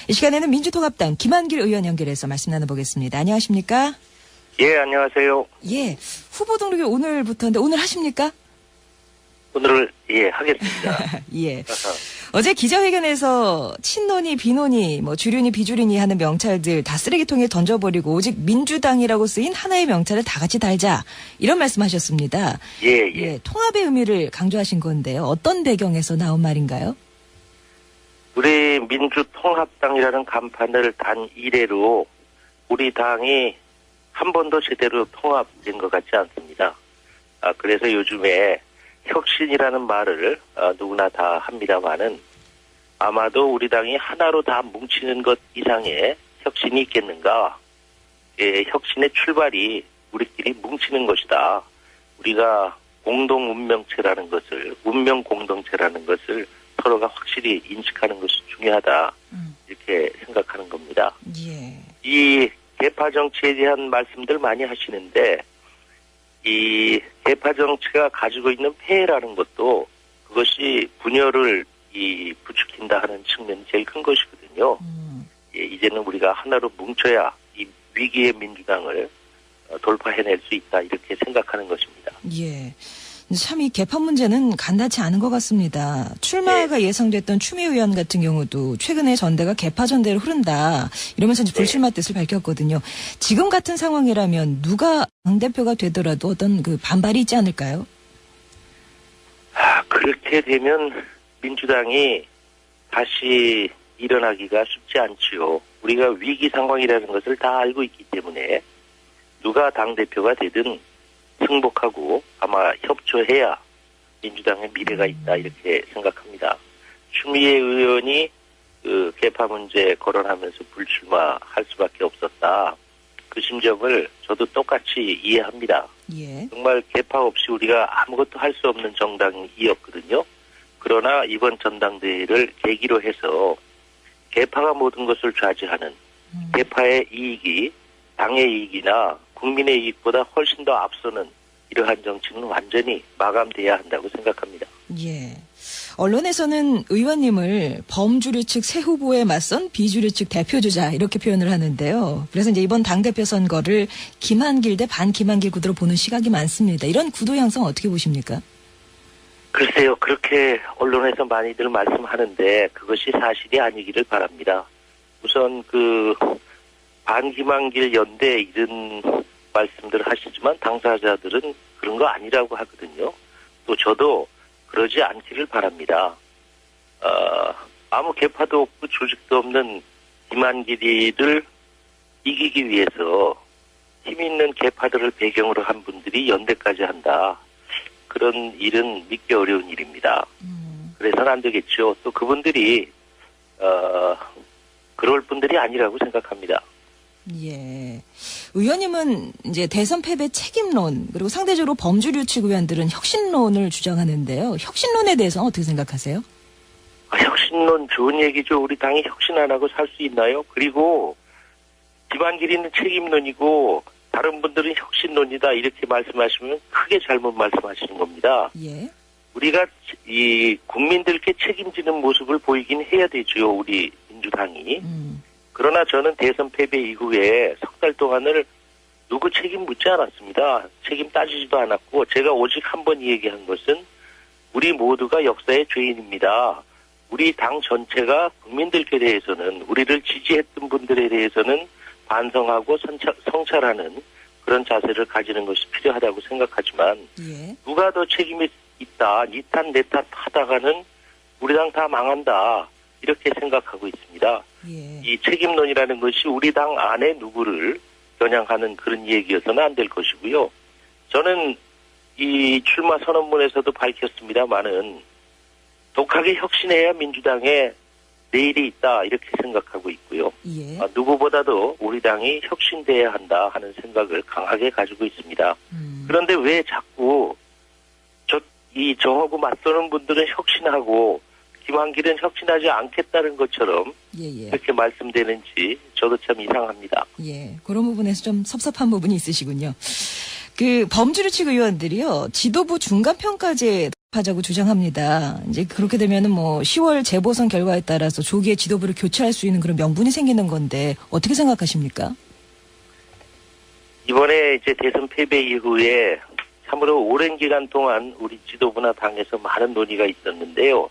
이 시간에는 민주통합당 김한길 의원 연결해서 말씀 나눠보겠습니다. 안녕하십니까? 예, 안녕하세요. 예, 후보 등록이 오늘부터인데 오늘 하십니까? 오늘 예 하겠습니다. 예. 어제 기자회견에서 친노니 비노니 뭐 주류니 비주류니 하는 명찰들 다 쓰레기통에 던져버리고 오직 민주당이라고 쓰인 하나의 명찰을 다 같이 달자 이런 말씀하셨습니다. 예. 통합의 의미를 강조하신 건데요. 어떤 배경에서 나온 말인가요? 우리 민주통합당이라는 간판을 단 이래로 우리 당이 한 번도 제대로 통합된 것 같지 않습니다. 그래서 요즘에 혁신이라는 말을 누구나 다 합니다만은 아마도 우리 당이 하나로 다 뭉치는 것 이상의 혁신이 있겠는가? 예, 혁신의 출발이 우리끼리 뭉치는 것이다. 우리가 공동 운명체라는 것을, 운명 공동체라는 것을 서로가 확실히 인식하는 것이 중요하다. 이렇게 생각하는 겁니다. 예. 이 개파 정치에 대한 말씀들 많이 하시는데 이 개파 정치가 가지고 있는 폐해라는 것도 그것이 분열을 부추긴다 하는 측면이 제일 큰 것이거든요. 예, 이제는 우리가 하나로 뭉쳐야 이 위기의 민주당을 돌파해낼 수 있다 이렇게 생각하는 것입니다. 예. 참 이 개파 문제는 간단치 않은 것 같습니다. 출마가 예상됐던 추미애 의원 같은 경우도 최근에 전대가 개파 전대로 흐른다 이러면서 이제 불출마 뜻을 밝혔거든요. 지금 같은 상황이라면 누가 당대표가 되더라도 어떤 그 반발이 있지 않을까요? 그렇게 되면 민주당이 다시 일어나기가 쉽지 않지요. 우리가 위기 상황이라는 것을 다 알고 있기 때문에 누가 당대표가 되든 승복하고 아마 협조해야 민주당의 미래가 있다 이렇게 생각합니다. 추미애 의원이 그 개파 문제 거론하면서 불출마할 수밖에 없었다. 그 심정을 저도 똑같이 이해합니다. 예. 정말 개파 없이 우리가 아무것도 할 수 없는 정당이었거든요. 그러나 이번 전당대회를 계기로 해서 개파가 모든 것을 좌지하는 개파의 이익이 당의 이익이나 국민의 이익보다 훨씬 더 앞서는 이러한 정치는 완전히 마감돼야 한다고 생각합니다. 예. 언론에서는 의원님을 범주류 측 새 후보에 맞선 비주류 측 대표주자 이렇게 표현을 하는데요. 그래서 이제 이번 당대표 선거를 김한길 대 반김한길 구도로 보는 시각이 많습니다. 이런 구도 양상 어떻게 보십니까? 글쎄요. 그렇게 언론에서 많이들 말씀하는데 그것이 사실이 아니기를 바랍니다. 우선 그 반김한길 연대 이런 말씀들을 하시지만 당사자들은 그런 거 아니라고 하거든요. 또 저도 그러지 않기를 바랍니다. 아무 개파도 없고 조직도 없는 김한길이를 이기기 위해서 힘 있는 개파들을 배경으로 한 분들이 연대까지 한다. 그런 일은 믿기 어려운 일입니다. 그래서는 안 되겠죠. 또 그분들이 그럴 분들이 아니라고 생각합니다. 예. 의원님은 이제 대선 패배 책임론 그리고 상대적으로 범주류 측 의원들은 혁신론을 주장하는데요. 혁신론에 대해서 어떻게 생각하세요? 혁신론 좋은 얘기죠. 우리 당이 혁신 안 하고 살 수 있나요? 그리고 김한길이는 책임론이고 다른 분들은 혁신론이다 이렇게 말씀하시면 크게 잘못 말씀하시는 겁니다. 예. 우리가 이 국민들께 책임지는 모습을 보이긴 해야 되죠. 우리 민주당이. 그러나 저는 대선 패배 이후에 석 달 동안을 누구 책임 묻지 않았습니다. 책임 따지지도 않았고 제가 오직 한 번 얘기한 것은 우리 모두가 역사의 죄인입니다. 우리 당 전체가 국민들께 대해서는 우리를 지지했던 분들에 대해서는 반성하고 성찰하는 그런 자세를 가지는 것이 필요하다고 생각하지만 누가 더 책임이 있다. 니 탓 내 탓 하다가는 우리 당 다 망한다. 이렇게 생각하고 있습니다. 이 책임론이라는 것이 우리 당 안에 누구를 겨냥하는 그런 얘기여서는 안 될 것이고요. 저는 이 출마 선언문에서도 밝혔습니다마는 독하게 혁신해야 민주당에 내일이 있다 이렇게 생각하고 있고요. 누구보다도 우리 당이 혁신돼야 한다 하는 생각을 강하게 가지고 있습니다. 그런데 왜 자꾸 저하고 맞서는 분들은 혁신하고 김한길은 혁신하지 않겠다는 것처럼 이렇게 말씀되는지 저도 참 이상합니다. 예, 그런 부분에서 좀 섭섭한 부분이 있으시군요. 그 범주류 측 의원들이요, 지도부 중간평가제 하자고 주장합니다. 이제 그렇게 되면은 뭐 10월 재보선 결과에 따라서 조기에 지도부를 교체할 수 있는 그런 명분이 생기는 건데 어떻게 생각하십니까? 이번에 이제 대선 패배 이후에 참으로 오랜 기간 동안 우리 지도부나 당에서 많은 논의가 있었는데요.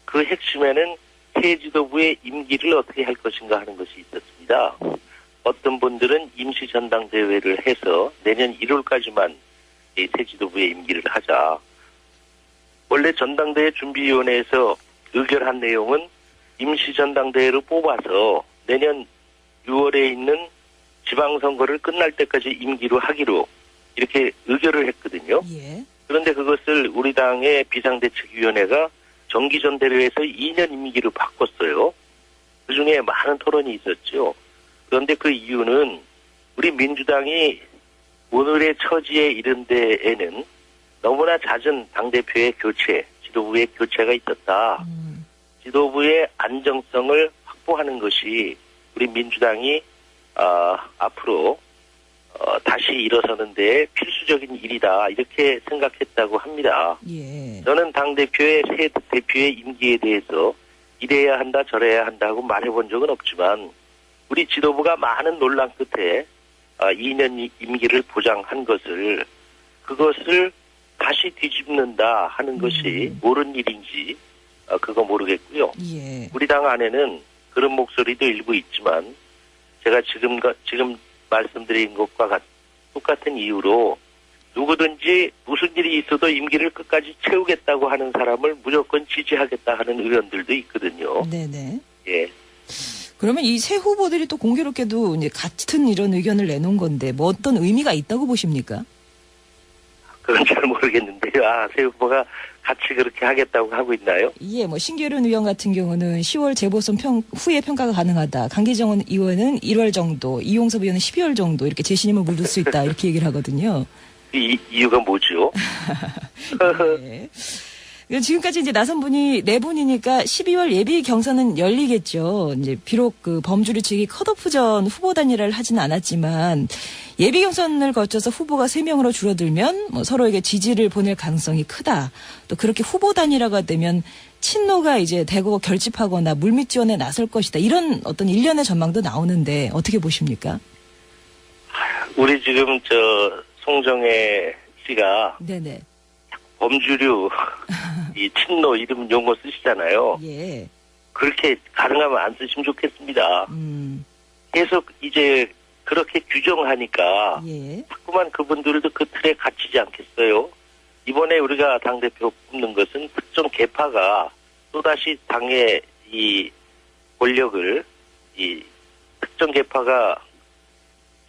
그 핵심에는 새 지도부의 임기를 어떻게 할 것인가 하는 것이 있었습니다. 어떤 분들은 임시 전당대회를 해서 내년 1월까지만 새 지도부의 임기를 하자. 원래 전당대회 준비위원회에서 의결한 내용은 임시 전당대회를 뽑아서 내년 6월에 있는 지방선거를 끝날 때까지 임기로 하기로 이렇게 의결을 했거든요. 예. 그런데 그것을 우리 당의 비상대책위원회가 정기전대로해서 2년 임기로 바꿨어요. 그중에 많은 토론이 있었죠. 그런데 그 이유는 우리 민주당이 오늘의 처지에 이른 데에는 너무나 잦은 당대표의 교체, 지도부의 교체가 있었다. 지도부의 안정성을 확보하는 것이 우리 민주당이 앞으로 다시 일어서는 데 필수적인 일이다. 이렇게 생각했다고 합니다. 예. 저는 당대표의 새 대표의 임기에 대해서 이래야 한다 저래야 한다고 말해본 적은 없지만 우리 지도부가 많은 논란 끝에 2년 임기를 보장한 그것을 다시 뒤집는다 하는 것이 옳은 일인지 그거 모르겠고요. 예. 우리 당 안에는 그런 목소리도 일부 있지만 제가 지금 말씀드린 것과 똑같은 이유로 누구든지 무슨 일이 있어도 임기를 끝까지 채우겠다고 하는 사람을 무조건 지지하겠다 하는 의원들도 있거든요. 네네. 예. 그러면 이 새 후보들이 또 공교롭게도 이제 같은 이런 의견을 내놓은 건데 뭐 어떤 의미가 있다고 보십니까? 그건 잘 모르겠는데요. 새 후보가 같이 그렇게 하겠다고 하고 있나요? 예, 뭐 신계륜 의원 같은 경우는 10월 재보선 후에 평가가 가능하다. 강기정 의원은 1월 정도, 이용섭 의원은 12월 정도 이렇게 재신임을 물을 수 있다 이렇게 얘기를 하거든요. 이유가 뭐죠? 네. 지금까지 이제 나선 분이 네 분이니까 12월 예비 경선은 열리겠죠. 이제 비록 그 범주류 측이 컷오프전 후보 단일화를 하지는 않았지만 예비 경선을 거쳐서 후보가 3명으로 줄어들면 뭐 서로에게 지지를 보낼 가능성이 크다. 또 그렇게 후보 단일화가 되면 친노가 이제 대거 결집하거나 물밑 지원에 나설 것이다. 이런 어떤 일련의 전망도 나오는데 어떻게 보십니까? 우리 지금 송정혜 씨가 네네. 범주류 이 친노 이름 용어 쓰시잖아요. 예. 그렇게 가능하면 안 쓰시면 좋겠습니다. 계속 이제 그렇게 규정하니까 예. 자꾸만 그분들도 그 틀에 갇히지 않겠어요. 이번에 우리가 당대표 뽑는 것은 특정 계파가 또다시 당의 이 권력을 이 특정 계파가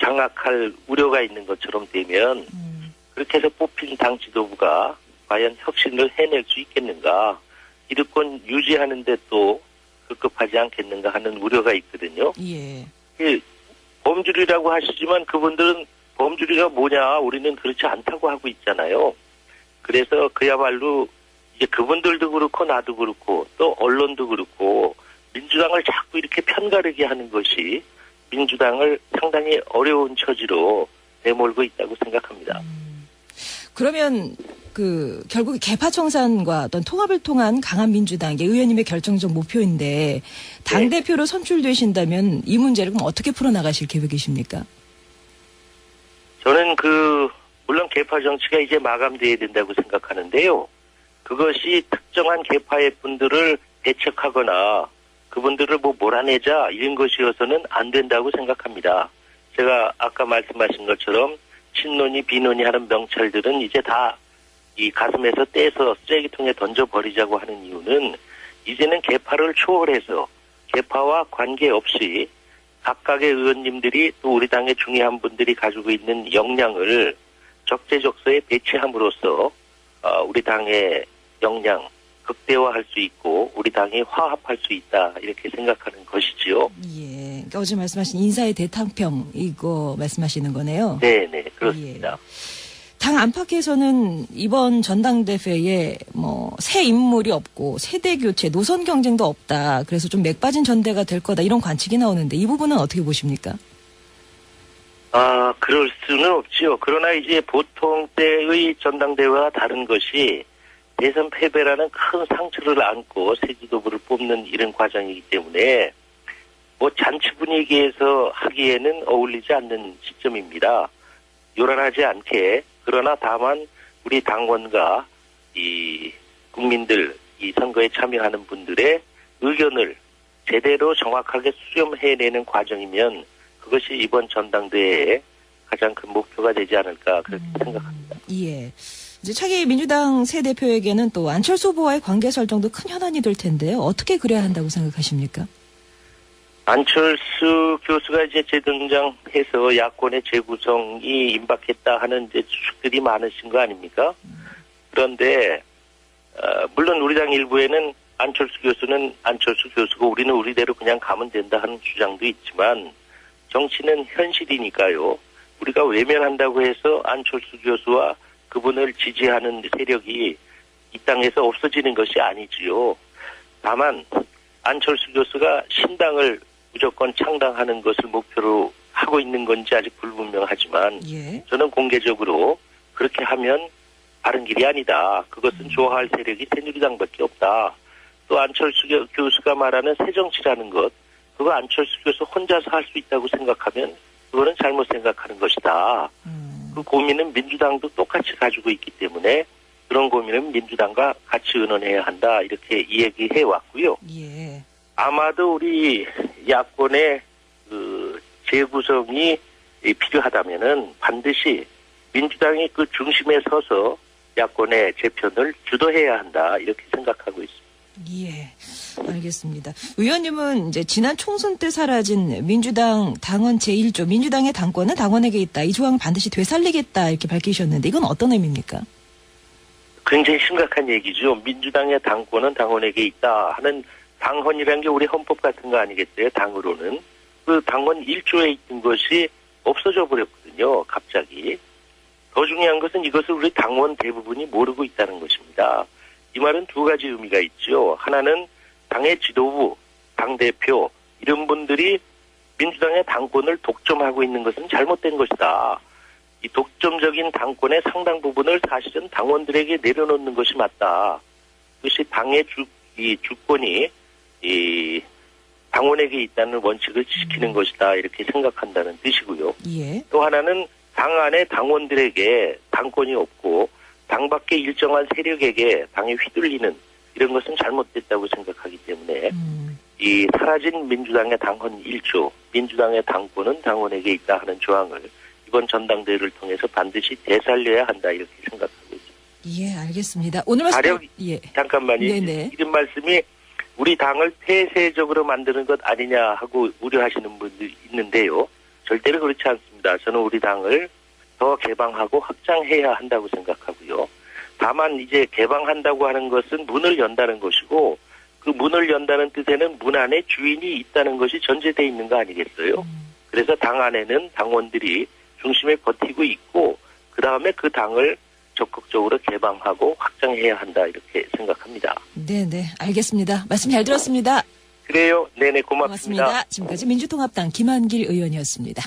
장악할 우려가 있는 것처럼 되면 그렇게 해서 뽑힌 당 지도부가 과연 혁신을 해낼 수 있겠는가, 기득권 유지하는데 또 급급하지 않겠는가 하는 우려가 있거든요. 예. 범주류라고 하시지만 그분들은 범주류가 뭐냐, 우리는 그렇지 않다고 하고 있잖아요. 그래서 그야말로 이제 그분들도 그렇고 나도 그렇고 또 언론도 그렇고 민주당을 자꾸 이렇게 편가르게 하는 것이 민주당을 상당히 어려운 처지로 내몰고 있다고 생각합니다. 그러면 결국 개파 청산과 어떤 통합을 통한 강한 민주당, 이게 의원님의 결정적 목표인데 당대표로 선출되신다면 이 문제를 그럼 어떻게 풀어나가실 계획이십니까? 저는 물론 개파 정치가 이제 마감돼야 된다고 생각하는데요. 그것이 특정한 개파의 분들을 배척하거나 그분들을 몰아내자 이런 것이어서는 안 된다고 생각합니다. 제가 아까 말씀하신 것처럼 친노니 비노니 하는 명찰들은 이제 다 이 가슴에서 떼서 쓰레기통에 던져버리자고 하는 이유는 이제는 개파를 초월해서 개파와 관계없이 각각의 의원님들이 또 우리 당의 중요한 분들이 가지고 있는 역량을 적재적소에 배치함으로써 우리 당의 역량 극대화할 수 있고 우리 당이 화합할 수 있다 이렇게 생각하는 것이지요. 예, 그러니까 어제 말씀하신 인사의 대탕평 이거 말씀하시는 거네요. 네, 그렇습니다. 예. 당 안팎에서는 이번 전당대회에 새 인물이 없고 세대 교체, 노선 경쟁도 없다. 그래서 좀 맥빠진 전대가 될 거다 이런 관측이 나오는데 이 부분은 어떻게 보십니까? 그럴 수는 없지요. 그러나 이제 보통 때의 전당대회와 다른 것이 대선 패배라는 큰 상처를 안고 새 지도부를 뽑는 이런 과정이기 때문에 뭐 잔치 분위기에서 하기에는 어울리지 않는 시점입니다. 요란하지 않게, 그러나 다만 우리 당원과 이 국민들, 이 선거에 참여하는 분들의 의견을 제대로 정확하게 수렴해내는 과정이면 그것이 이번 전당대회의 가장 큰 목표가 되지 않을까 그렇게 생각합니다. 예. 이제 차기 민주당 새 대표에게는 또 안철수 후보와의 관계 설정도 큰 현안이 될 텐데요. 어떻게 그래야 한다고 생각하십니까? 안철수 교수가 이제 재등장해서 야권의 재구성이 임박했다 하는 이제 추측들이 많으신 거 아닙니까? 그런데 물론 우리 당 일부에는 안철수 교수는 안철수 교수고 우리는 우리대로 그냥 가면 된다 하는 주장도 있지만 정치는 현실이니까요. 우리가 외면한다고 해서 안철수 교수와 그분을 지지하는 세력이 이 땅에서 없어지는 것이 아니지요. 다만 안철수 교수가 신당을 무조건 창당하는 것을 목표로 하고 있는 건지 아직 불분명하지만 예. 저는 공개적으로 그렇게 하면 바른 길이 아니다. 그것은 좋아할 세력이 새누리당밖에 없다. 또 안철수 교수가 말하는 새정치라는 것, 그거 안철수 교수 혼자서 할 수 있다고 생각하면 그거는 잘못 생각하는 것이다. 그 고민은 민주당도 똑같이 가지고 있기 때문에 그런 고민은 민주당과 같이 의논해야 한다. 이렇게 이야기해 왔고요. 예. 아마도 우리 야권의 그 재구성이 필요하다면은 반드시 민주당이 그 중심에 서서 야권의 재편을 주도해야 한다. 이렇게 생각하고 있습니다. 예, 알겠습니다. 의원님은 이제 지난 총선 때 사라진 민주당 당원 제1조, 민주당의 당권은 당원에게 있다. 이 조항을 반드시 되살리겠다. 이렇게 밝히셨는데 이건 어떤 의미입니까? 굉장히 심각한 얘기죠. 민주당의 당권은 당원에게 있다 하는 당헌이라는 게 우리 헌법 같은 거 아니겠어요? 당으로는. 그 당원 1조에 있던 것이 없어져 버렸거든요. 갑자기. 더 중요한 것은 이것을 우리 당원 대부분이 모르고 있다는 것입니다. 이 말은 두 가지 의미가 있죠. 하나는 당의 지도부, 당대표 이런 분들이 민주당의 당권을 독점하고 있는 것은 잘못된 것이다. 이 독점적인 당권의 상당 부분을 사실은 당원들에게 내려놓는 것이 맞다. 그것이 당의 주권이 이 당원에게 있다는 원칙을 지키는 것이다. 이렇게 생각한다는 뜻이고요. 예. 또 하나는 당 안에 당원들에게 당권이 없고 당 밖의 일정한 세력에게 당이 휘둘리는 이런 것은 잘못됐다고 생각하기 때문에 이 사라진 민주당의 당헌 1조, 민주당의 당권은 당원에게 있다 하는 조항을 이번 전당대회를 통해서 반드시 되살려야 한다 이렇게 생각하고 있습니다. 예, 알겠습니다. 오늘 말씀 예. 잠깐만요. 네네. 이런 말씀이 우리 당을 폐쇄적으로 만드는 것 아니냐 하고 우려하시는 분들이 있는데요. 절대로 그렇지 않습니다. 저는 우리 당을 더 개방하고 확장해야 한다고 생각하고요. 다만 이제 개방한다고 하는 것은 문을 연다는 것이고 그 문을 연다는 뜻에는 문 안에 주인이 있다는 것이 전제되어 있는 거 아니겠어요? 그래서 당 안에는 당원들이 중심에 버티고 있고 그 다음에 그 당을 적극적으로 개방하고 확장해야 한다 이렇게 생각합니다. 네네, 알겠습니다. 말씀 잘 들었습니다. 그래요. 네네, 고맙습니다. 지금까지 민주통합당 김한길 의원이었습니다.